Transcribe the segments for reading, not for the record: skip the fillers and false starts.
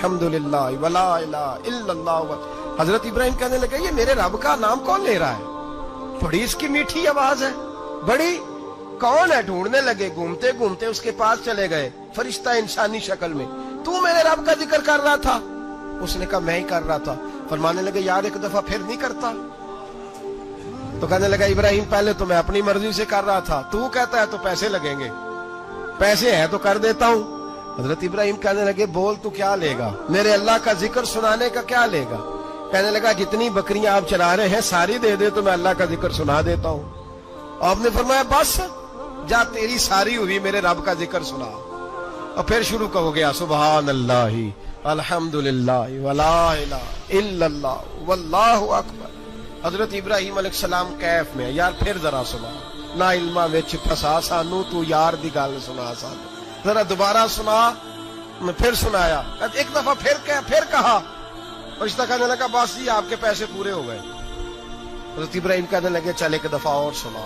अल्हम्दुलिल्लाह वला इलाहा इल्लल्लाह। हजरत इब्राहिम कहने लगे ये मेरे रब का नाम कौन ले रहा है, बड़ी इसकी मीठी आवाज है, बड़ी कौन है। ढूंढने लगे, घूमते घूमते उसके पास चले गए, फरिश्ता इंसानी शक्ल में, तू मेरे रब का जिक्र कर रहा था? उसने कहा मैं ही कर रहा था। फरमाने लगे यार एक दफा फिर नहीं करता? तो कहने लगा इब्राहिम पहले तो मैं अपनी मर्जी से कर रहा था, तू कहता है तो पैसे लगेंगे, पैसे है तो कर देता हूं। हजरत इब्राहिम कहने लगे बोल तू क्या लेगा, मेरे अल्लाह का जिक्र सुनाने का क्या लेगा? कहने लगा जितनी बकरियां आप चला रहे हैं सारी दे दे तो मैं अल्लाह का जिक्र सुना देता हूं। आपने फरमाया बस जा तेरी सारी हुई, मेरे रब का जिक्र सुना। और फिर शुरू हो गया सुभान अल्लाह अल्हम्दुलिल्लाह वला इलाहा इल्लल्लाह वल्लाहु अकबर। हजरत इब्राहिम अलैहिस्सलाम कैफ में, यार फिर जरा सुना, ना इल्मा विच फसा सानू, तू यार दी गल सुना सानू, जरा दोबारा सुना। मैं फिर सुनाया, एक दफा फिर कहा। फरिश्ता कहने लगा बस जी आपके पैसे पूरे हो गए। हजरत इब्राहिम कहने लगे चल एक दफा और सुना।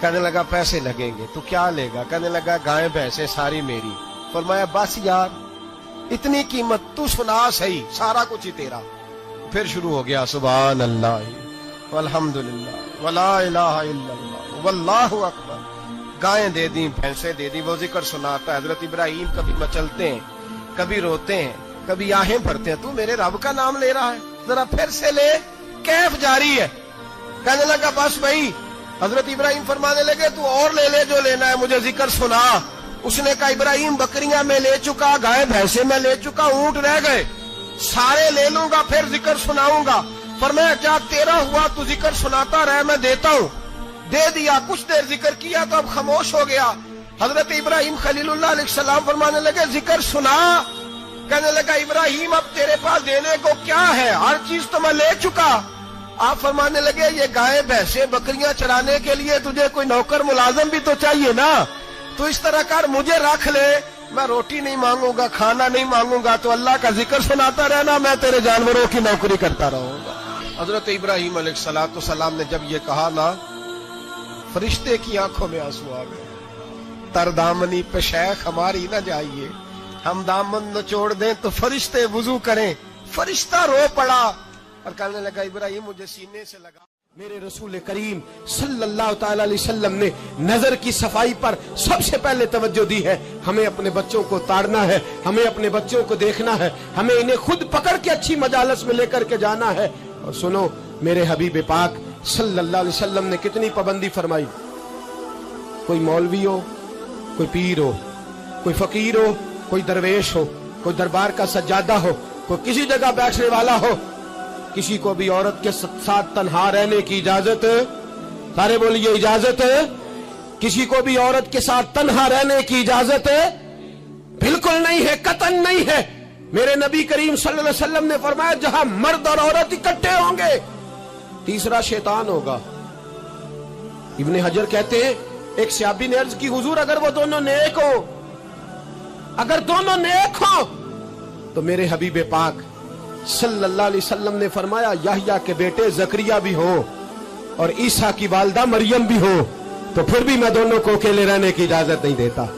कहने लगा पैसे लगेंगे, तो क्या लेगा? कहने लगा गाय भैंसे सारी मेरी। फरमाया बस यार इतनी कीमत, तू सुना सही, सारा कुछ ही तेरा। फिर शुरू हो गया सुभान अल्लाह अल्हम्दुलिल्लाह वला इलाहा इल्लल्लाह वल्लाहु अकबर। गायें दे दी, भैंसे दे दी, वो जिक्र सुनाता है। हजरत इब्राहिम कभी मचलते हैं, कभी रोते हैं, कभी आहें भरते हैं, तू मेरे रब का नाम ले रहा है, जरा फिर से ले। कैफ जारी है। कहने लगा बस भाई। हजरत इब्राहिम फरमाने लगे तू और ले ले जो लेना है, मुझे जिक्र सुना। उसने कहा इब्राहिम बकरियां मैं ले चुका, गाय भैंसे मैं ले चुका, ऊंट रह गए, सारे ले लूंगा फिर जिक्र सुनाऊंगा। फरमाया क्या तेरा हुआ, तू जिक्र सुनाता रहे, मैं देता हूं। दे दिया, कुछ देर जिक्र किया तो अब खामोश हो गया। हजरत इब्राहिम खलीलुल्लाह अलैहिस्सलाम फरमाने लगे जिक्र सुना। कहने लगा इब्राहिम अब तेरे पास देने को क्या है, हर चीज तो मैं ले चुका। आप फरमाने लगे ये गाय भैंसे बकरियां चराने के लिए तुझे कोई नौकर मुलाजम भी तो चाहिए ना, तो इस तरह कर मुझे रख ले, मैं रोटी नहीं मांगूंगा, खाना नहीं मांगूंगा, तो अल्लाह का जिक्र सुनाता रहना, मैं तेरे जानवरों की नौकरी करता रहूंगा। हजरत इब्राहिम अलैहिस्सलाम ने जब ये कहा ना, फरिश्ते की आंखों में आंसू आ गए। तरदामनी पे शेख हमारी न जाइए, हम दामन निचोड़ दें तो फरिश्ते वुजू करें। फरिश्ता रो पड़ा और कहने लगा इब्राहिम मुझे सीने से लगा। मेरे रसूल करीम सल्लल्लाहु ताला अलैहि वसल्लम ने नजर की सफाई पर सबसे पहले तवज्जो दी है। हमें अपने बच्चों को ताड़ना है, हमें अपने बच्चों को देखना है, हमें इन्हें खुद पकड़ के अच्छी मजालस में लेकर के जाना है। और सुनो मेरे हबीब पाक सल्लल्लाहु अलैहि वसल्लम ने कितनी पाबंदी फरमाई। कोई मौलवी हो, कोई पीर हो, कोई फकीर हो, कोई दरवेश हो, कोई दरबार का सज्जादा हो, कोई किसी जगह बैठने वाला हो, किसी को भी औरत के साथ तन्हा रहने की इजाजत, सारे बोलिए इजाजत, किसी को भी औरत के साथ तन्हा रहने की इजाजत बिल्कुल नहीं है, कतन नहीं है। मेरे नबी करीम सल्लल्लाहु अलैहि वसल्लम ने फरमाया जहां मर्द और औरत इकट्ठे होंगे तीसरा शैतान होगा। इब्ने हजर कहते हैं एक सहाबी ने अर्ज की हुजूर अगर वो दोनों नेक हो, अगर दोनों नेक हो तो मेरे हबीब पाक सल्लल्लाहु अलैहि वसल्लम ने फरमाया याहया के बेटे जकरिया भी हो और ईसा की वालदा मरियम भी हो, तो फिर भी मैं दोनों को अकेले रहने की इजाजत नहीं देता।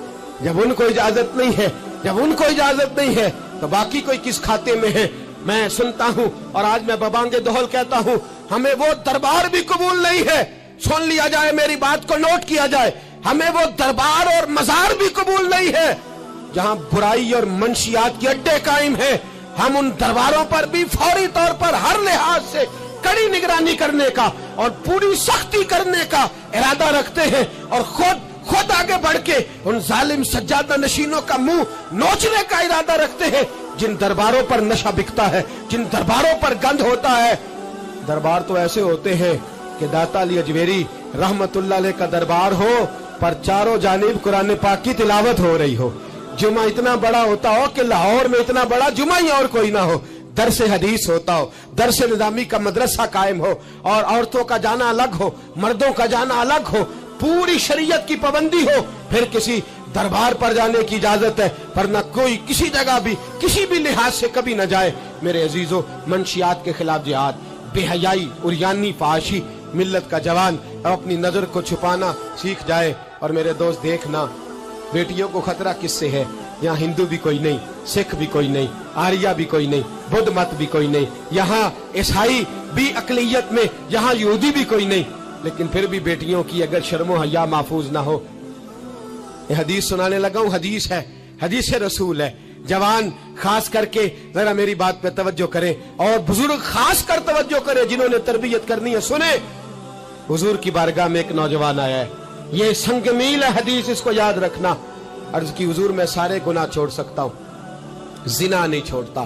जब उनको इजाजत नहीं है, जब उनको इजाजत नहीं है तो बाकी कोई किस खाते में है। मैं सुनता हूं और आज मैं बबांगे दोहल कहता हूं, हमें वो दरबार भी कबूल नहीं है। सुन लिया जाए, मेरी बात को नोट किया जाए, हमें वो दरबार और मजार भी कबूल नहीं है जहां बुराई और मंशियात के अड्डे कायम है। हम उन दरबारों पर भी फौरी तौर पर हर लिहाज से कड़ी निगरानी करने का और पूरी सख्ती करने का इरादा रखते हैं और खुद आगे बढ़ के उन जालिम सज्जादा नशीनों का मुंह नोचने का इरादा रखते हैं जिन दरबारों पर नशा बिकता है, जिन दरबारों पर गंद होता है। दरबार तो ऐसे होते हैं कि दाता अली अजमेरी रहमतुल्लाह अलैह का दरबार हो पर चारों जानिब कुरान पाक की तिलावत हो रही हो। जुमा इतना बड़ा होता हो कि लाहौर में इतना बड़ा जुमा ही और कोई ना हो। दरस हदीस होता हो, दरस निजामी का मदरसा कायम हो और औरतों का जाना अलग हो, मर्दों का जाना अलग हो, पूरी शरीयत की पाबंदी हो, फिर किसी दरबार पर जाने की इजाजत है, पर न कोई किसी जगह भी किसी भी लिहाज से कभी न जाए। मेरे अजीजों, मंशियात के खिलाफ जिहाद, बेहयाई, उरियानी, फाशी, मिल्लत का जवान अपनी नजर को छुपाना सीख जाए। और मेरे दोस्त देखना, बेटियों को खतरा किससे है? यहाँ हिंदू भी कोई नहीं, सिख भी कोई नहीं, आर्या भी कोई नहीं, बुद्ध मत भी कोई नहीं, यहाँ ईसाई भी अकलियत में, यहाँ यहूदी भी कोई नहीं, लेकिन फिर भी बेटियों की अगर शर्मो हया महफूज ना हो। ये हदीस सुनाने लगा हूं, हदीस है, हदीस रसूल है। जवान खास करके जरा मेरी बात पे तवज्जो करें और बुजुर्ग खास कर तवज्जो करें जिन्होंने तरबियत करनी है। सुने, हुजूर की बारगाह में एक नौजवान आया है, ये संगमील है हदीस, इसको याद रखना। अर्ज की, हुजूर मैं सारे गुनाह छोड़ सकता हूं, जिना नहीं छोड़ता।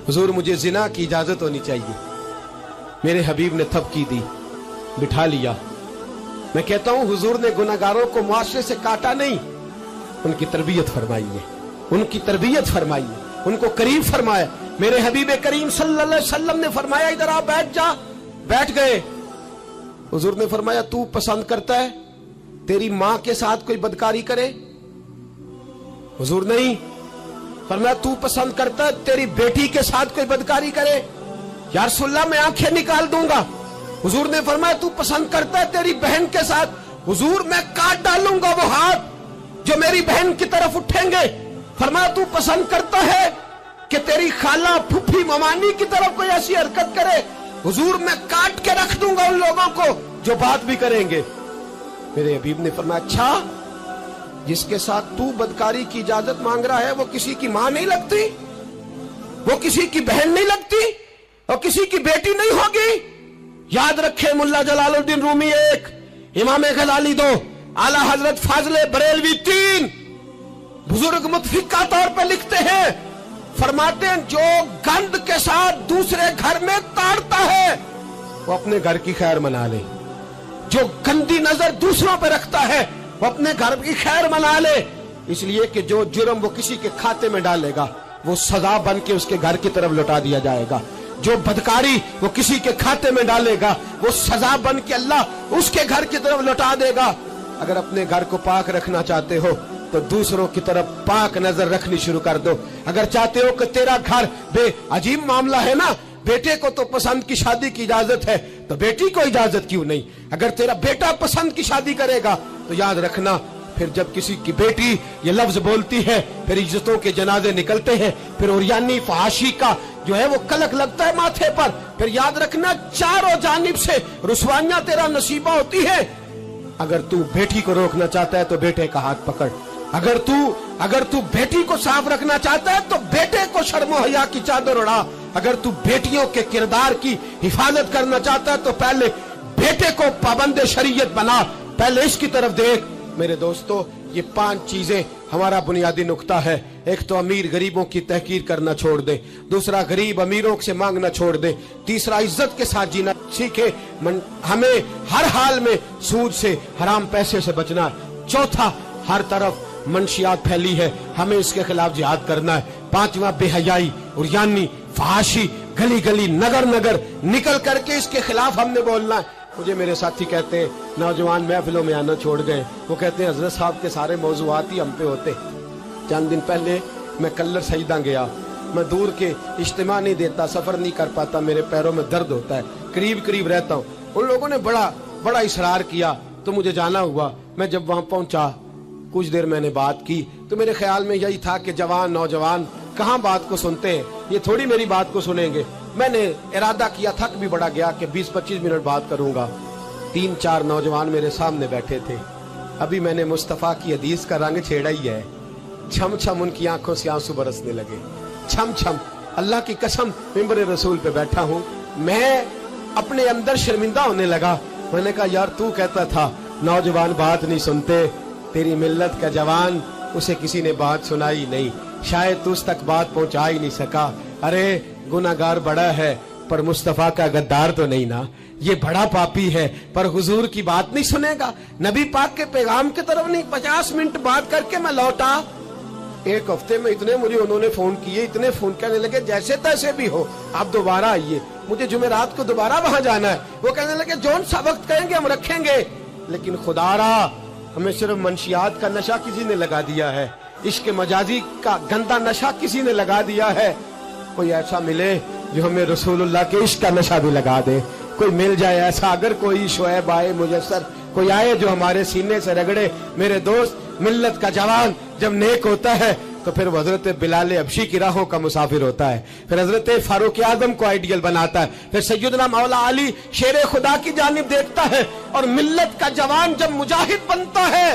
हुजूर मुझे जिना की इजाजत होनी चाहिए। मेरे हबीब ने थपकी दी, बिठा लिया। मैं कहता हूं हुजूर ने गुनाहगारों को मुआशरे से काटा नहीं, उनकी तरबियत फरमाई है, उनकी तरबियत फरमाई है, उनको करीब फरमाया। मेरे हबीब करीम सल्लल्लाहु अलैहि वसल्लम ने फरमाया इधर आ, बैठ जा। बैठ गए। हुजूर ने फरमाया तू पसंद करता है तेरी मां के साथ कोई बदकारी करे? हुजूर नहीं। फरमाया तू पसंद करता है तेरी बेटी के साथ कोई बदकारी करे? या रसूलल्लाह मैं आंखें निकाल दूंगा। हुजूर ने फरमाया तू पसंद करता है तेरी बहन के साथ? हुजूर मैं काट डालूंगा वो हाथ जो मेरी बहन की तरफ उठेंगे। फरमाया तू पसंद करता है कि तेरी खाला फुफी ममानी की तरफ कोई ऐसी हरकत करे? हुजूर मैं काट के रख दूंगा उन लोगों को जो बात भी करेंगे। मेरे हबीब ने फरमाया अच्छा, जिसके साथ तू बदकारी की इजाजत मांग रहा है वो किसी की मां नहीं लगती, वो किसी की बहन नहीं लगती और किसी की बेटी नहीं होगी? याद रखे, मुल्ला जलालुद्दीन रूमी 1, इमाम गजाली 2, आला हजरत फाजले बरेलवी 3। बुजुर्ग मुतफिका तौर पर लिखते हैं, फरमाते हैं जो गंद के साथ दूसरे घर में ताड़ता है वो अपने घर की खैर मना ले, जो गंदी नजर दूसरों पर रखता है वो अपने घर की खैर मना ले। इसलिए कि जो जुर्म वो किसी के खाते में डालेगा वो सजा बन के उसके घर की तरफ लौटा दिया जाएगा, जो बदकारी वो किसी के खाते में डालेगा वो सजा बन के अल्लाह उसके घर की तरफ लौटा देगा। अगर अपने घर को पाक रखना चाहते हो तो दूसरों की तरफ पाक नजर रखनी शुरू कर दो। अगर चाहते हो कि तेरा घर अजीब मामला है ना, बेटे को तो पसंद की शादी की इजाजत है तो बेटी को इजाजत क्यों नहीं? अगर तेरा बेटा पसंद की शादी करेगा तो याद रखना फिर जब किसी की बेटी ये लफ्ज बोलती है फिर इज्जतों के जनाजे निकलते हैं, फिर उरियानी फहाशी का जो है वो कलक लगता है माथे पर। फिर याद रखना चारों जानिब से रुसवाइयां तेरा नसीबा होती है। अगर तू बेटी को रोकना चाहता है तो बेटे का हाथ पकड़, अगर तू बेटी को साफ रखना चाहता है तो बेटे को शर्मो हया की चादर उड़ा, अगर तू बेटियों के किरदार की हिफाजत करना चाहता है तो पहले बेटे को पाबंद शरीयत बना, पहले इसकी तरफ देख। मेरे दोस्तों, ये 5 चीजें हमारा बुनियादी नुक्ता है। एक तो अमीर गरीबों की तहकीर करना छोड़ दे, दूसरा गरीब अमीरों से मांगना छोड़ दे, तीसरा इज्जत के साथ जीना सीखे, हमें हर हाल में सूद से हराम पैसे से बचना है, चौथा हर तरफ मंशियात फैली है हमें इसके खिलाफ जिहाद करना है, पांचवा बेहयाई उरियानी फहाशी गली गली नगर नगर निकल करके इसके खिलाफ हमने बोलना है। मुझे मेरे साथी कहते हैं नौजवान महफिलों में आना छोड़ गए, वो कहते हैं हजरत साहब के सारे मौजूआत ही हम पे होते। चंद दिन पहले मैं कल्लर सईदा गया, मैं दूर के इज्तिमा नहीं देता, सफर नहीं कर पाता, मेरे पैरों में दर्द होता है, करीब करीब रहता हूँ। उन लोगों ने बड़ा इसरार किया तो मुझे जाना हुआ। मैं जब वहां पहुंचा कुछ देर मैंने बात की तो मेरे ख्याल में यही था कि जवान नौजवान कहाँ बात को सुनते हैं, ये थोड़ी मेरी बात को सुनेंगे। मैंने इरादा किया, थक भी बड़ा गया कि 20-25 मिनट बात करूंगा। 3-4 नौजवान मेरे सामने बैठे थे। अभी मैंने मुस्तफा की हदीस का रंग छेड़ा ही है। छम छम उनकी आंखों से आंसू बरसने लगे, छम छम। अल्लाह की कसम मिंबर रसूल पे बैठा हूँ, मैं अपने अंदर शर्मिंदा होने लगा। मैंने कहा यार तू कहता था नौजवान बात नहीं सुनते, तेरी मिल्लत का जवान उसे किसी ने बात सुनाई नहीं, शायद तू उस तक बात पहुंचा ही नहीं सका। अरे गुनाहगार बड़ा है पर मुस्तफा का गद्दार तो नहीं ना, ये बड़ा पापी है पर हुजूर की बात नहीं सुनेगा, नबी पाक के पैगाम की तरफ नहीं। 50 मिनट बात करके मैं लौटा। एक हफ्ते में इतने मुझे उन्होंने फोन किए, इतने फोन करने लगे जैसे तैसे भी हो आप दोबारा आइए, मुझे जुमेरात को दोबारा वहां जाना है। वो कहने लगे जौन सा वक्त कहेंगे हम रखेंगे, लेकिन खुदारा हमें सिर्फ मंशियात का नशा किसी ने लगा दिया है, इश्क मजाजी का गंदा नशा किसी ने लगा दिया है। कोई ऐसा मिले जो हमें रसूलुल्लाह के इश्क का नशा भी लगा दे, कोई मिल जाए ऐसा। अगर कोई शोएब आए मुयस्सर, कोई आए जो हमारे सीने से रगड़े। मेरे दोस्त मिल्लत का जवान जब नेक होता है तो फिर वो हजरत बिलाल अबशी की राहों का मुसाफिर होता है, फिर हजरत फारूक आजम को आइडियल बनाता है, फिर सैयदना मौला अली शेर खुदा की जानिब देखता है, और मिल्लत का जवान जब मुजाहिद बनता है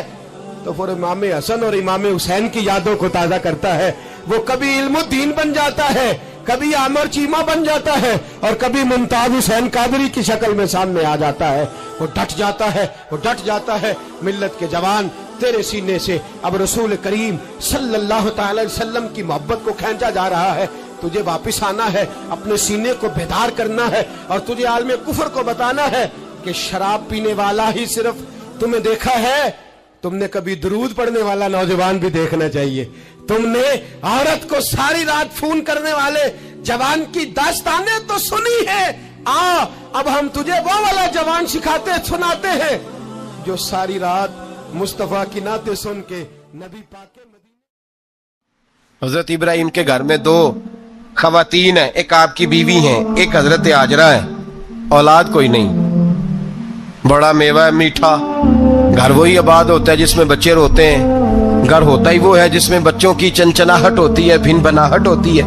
तो फिर इमाम हसन और इमाम हुसैन की यादों को ताजा करता है। वो कभी इल्मुद्दीन बन जाता है, कभी आमर चीमा बन जाता है, और कभी मुमताज हुसैन कादरी की शक्ल में सामने आ जाता है। वो डट जाता है, वो डट जाता है। मिल्लत के जवान तेरे सीने से अब रसूल करीम सल्लल्लाहु अलैहि वसल्लम की मोहब्बत को खींचा जा रहा है। तुझे वापिस आना है, अपने सीने को बेदार करना है, और तुझे आलमे कुफर को बताना है कि शराब पीने वाला ही सिर्फ तुम्हें देखा है, तुमने कभी दुरूद पढ़ने वाला नौजवान भी देखना चाहिए। तुमने औरत को सारी रात फोन करने वाले जवान की दास्तानें तो सुनी है। अब हम तुझे वो वाला जवान सिखाते सुनाते हैं जो सारी रात मुस्तफा की नाते सुन के नबी पाक के मदीने। हजरत इब्राहिम के घर में 2 खवातीन हैं, एक आपकी बीवी हैं, एक हजरत हाजरा है। औलाद कोई नहीं, बड़ा मेवा है मीठा। घर वही आबाद होता है जिसमें बच्चे रोते हैं, घर होता ही वो है जिसमें बच्चों की चंचनाहट होती है, भिन बनाहट होती है।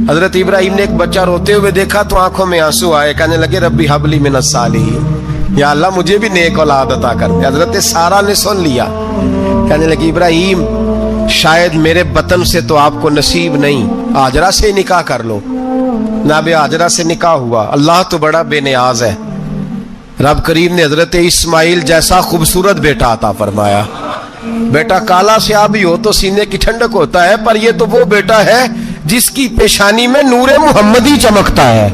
हजरत इब्राहिम ने एक बच्चा रोते हुए देखा तो आंखों में आंसू आए, कहने लगे रब्बी हबली मिनस सालिहीन, या अल्लाह मुझे भी नेक औलाद अता कर दे। हजरत सारा ने सुन लिया, कहने लगी इब्राहिम शायद मेरे बतन से तो आपको नसीब नहीं, हाजरा से निकाह कर लो। नाबे हाजरा से निकाह हुआ। अल्लाह तो बड़ा बेनियाज है। रब करीम ने हजरत इस्माइल जैसा खूबसूरत बेटा अता फरमाया। बेटा काला स्याह भी हो तो सीने की ठंडक होता है, पर ये तो वो बेटा है जिसकी पेशानी में नूरे मुहम्मदी चमकता है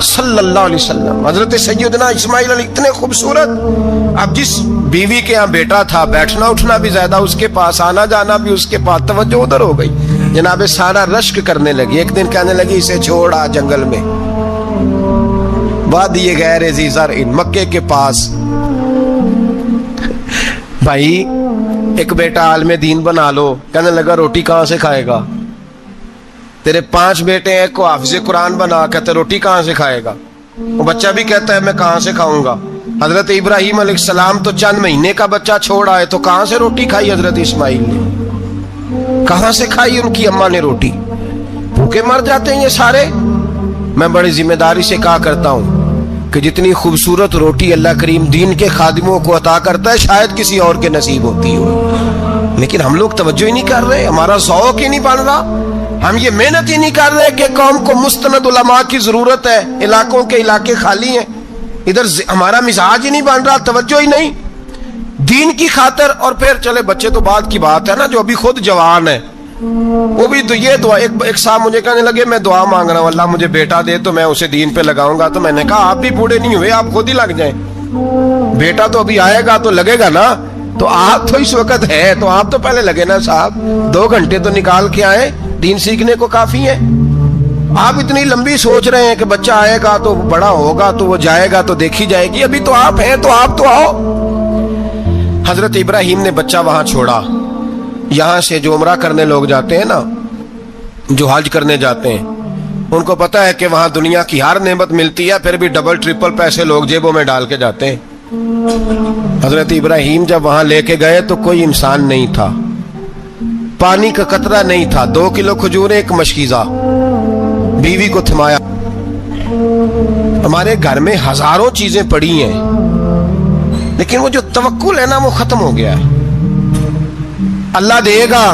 सल्लल्लाहु अलैहि वसल्लम। हजरत सैयदना इस्माइल इतने खूबसूरत। अब जिस बीवी के यहाँ बेटा था, बैठना उठना भी ज्यादा उसके पास, आना जाना भी उसके पास, तवज्जो उधर हो गई। जनाबे सारा रश्क करने लगी। एक दिन कहने लगी इसे छोड़ आ जंगल में, वादिये गैर ज़ीज़र इन मक्के के पास। भाई एक बेटा आलमे दीन बना लो। कहने लगा रोटी कहां से खाएगा? तेरे 5 बेटे हैं, को हाफिज़े कुरान बना, कहते रोटी कहां से खाएगा? वो बच्चा भी कहता है मैं कहां से खाऊंगा। हजरत इब्राहिम अलैहिस्सलाम तो चंद महीने का बच्चा छोड़ आए, तो कहां से रोटी खाई हजरत इस्माइल ने? कहां से खाई उनकी अम्मा ने रोटी? भूखे मर जाते हैं ये सारे। मैं बड़ी जिम्मेदारी से कहा करता हूं कि जितनी खूबसूरत रोटी अल्लाह करीम दीन के खादिमों को अता करता है शायद किसी और के नसीब होती हो, लेकिन हम लोग तवज्जो ही नहीं कर रहे। हमारा ज़ौक़ ही नहीं बन रहा, हम ये मेहनत ही नहीं कर रहे कि कौम को मुस्तनद उलमा की जरूरत है। इलाकों के इलाके खाली हैं, इधर हमारा मिजाज ही नहीं बन रहा, तवज्जो ही नहीं दीन की खातर। और फिर चले बच्चे तो बात की बात है ना, जो अभी खुद जवान है वो भी तो ये दुआ। एक साहब मुझे कहने लगे मैं दुआ मांग रहा हूँ अल्लाह मुझे बेटा दे तो मैं उसे दीन पे लगाऊंगा। तो मैंने कहा आप भी बूढ़े नहीं हुए, आप खुद ही लग जाएं। बेटा तो अभी आएगा तो लगेगा ना, तो आप तो इस वक्त है तो आप तो पहले लगे ना साहब। 2 घंटे तो निकाल के आए, दीन सीखने को काफी है। आप इतनी लंबी सोच रहे हैं कि बच्चा आएगा तो बड़ा होगा तो वो जाएगा तो देखी जाएगी। अभी तो आप हैं तो आप तो आओ। हजरत इब्राहिम ने बच्चा वहां छोड़ा। यहां से जो उम्रा करने लोग जाते हैं ना, जो हज करने जाते हैं, उनको पता है कि वहां दुनिया की हर नेमत मिलती है, फिर भी डबल ट्रिपल पैसे लोग जेबों में डाल के जाते हैं। हजरत इब्राहिम जब वहां लेके गए तो कोई इंसान नहीं था, पानी का कतरा नहीं था, 2 किलो खजूरें, एक मशकीजा। बीवी को थमाया। हमारे घर में हजारों चीजें पड़ी हैं, लेकिन वो जो तवक्कुल है ना वो खत्म हो गया है। अल्लाह देगा,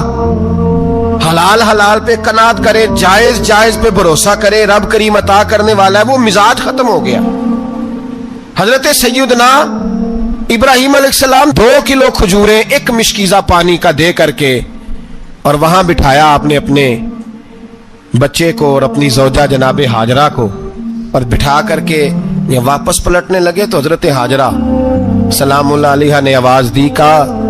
हलाल हलाल पे कनात करे, जायज जायज पे भरोसा करे, रब करीम अता करने वाला है, वो मिजाज खत्म हो गया। हजरत सैयदना इब्राहिम अलैहिस्सलाम 2 किलो खजूरें, एक मिशकीजा पानी का दे करके, और वहां बिठाया आपने अपने बच्चे को और अपनी ज़ौजा जनाबे हाजरा को, और बिठा करके ये वापस पलटने लगे तो हजरत हाजरा सलामुल्लाह अलैहा ने आवाज दी, कहा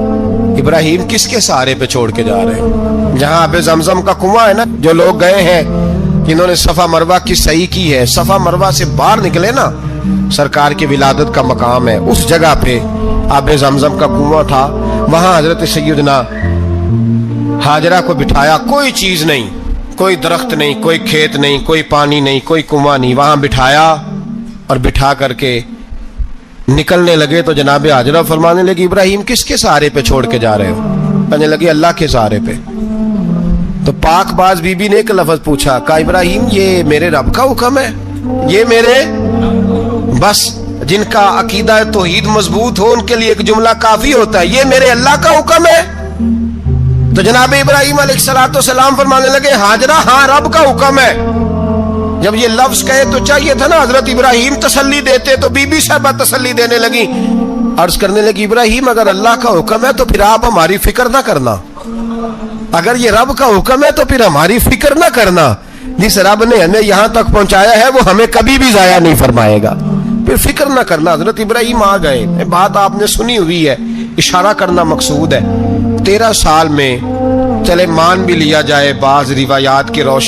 इब्राहिम किसके सहारे पे छोड़ के जा रहे हैं? जहां आबे जमजम का कुआं है ना, जो लोग गए हैं जिन्होंने सफा मरवा की सही की है, सफा मरवा से बाहर निकले ना, सरकार की विलादत का मकाम है, उस जगह पे आबे जमजम का कुआं था। वहां हजरत सैयदना हाजरा को बिठाया, कोई चीज नहीं, कोई दरख्त नहीं, कोई खेत नहीं, कोई पानी नहीं, कोई कुआं नहीं, वहां बिठाया और बिठा करके निकलने लगे तो जनाबे हाजरा फरमाने लगी इब्राहिम किसके सहारे पे छोड़ के जा रहे हो? کہنے لگے اللہ کے سہارے پہ. تو پاک باز بی بی نے ایک لفظ پوچھا, کہا ابراہیم یہ میرے رب کا حکم ہے, یہ میرے, بس جن کا عقیدہ توحید مضبوط ہو ان کے لیے ایک جملہ کافی ہوتا ہے, یہ میرے اللہ کا حکم ہے. تو جناب ابراہیم علیہ السلام فرمانے لگے ہاجرہ ہاں رب کا حکم ہے. جب یہ لفظ کہے تو چاہیے تھا نا حضرت ابراہیم تسلی دیتے, تو بی بی صاحبہ تسلی دینے لگی, عرض کرنے لگی ابراہیم اگر اللہ کا حکم ہے تو پھر آپ ہماری فکر نہ کرنا, اگر یہ رب کا حکم ہے تو پھر ہماری فکر نہ کرنا, جس رب نے ہمیں یہاں تک پہنچایا ہے وہ ہمیں کبھی بھی ضائع نہیں فرمائے گا, پھر فکر نہ کرنا. حضرت ابراہیم آ گئے, بات آپ نے سنی ہوئی ہے, اشارہ کرنا مقصود ہے. 13 سال میں چلے مان بھی لیا جائے بعض روایات کی روشنی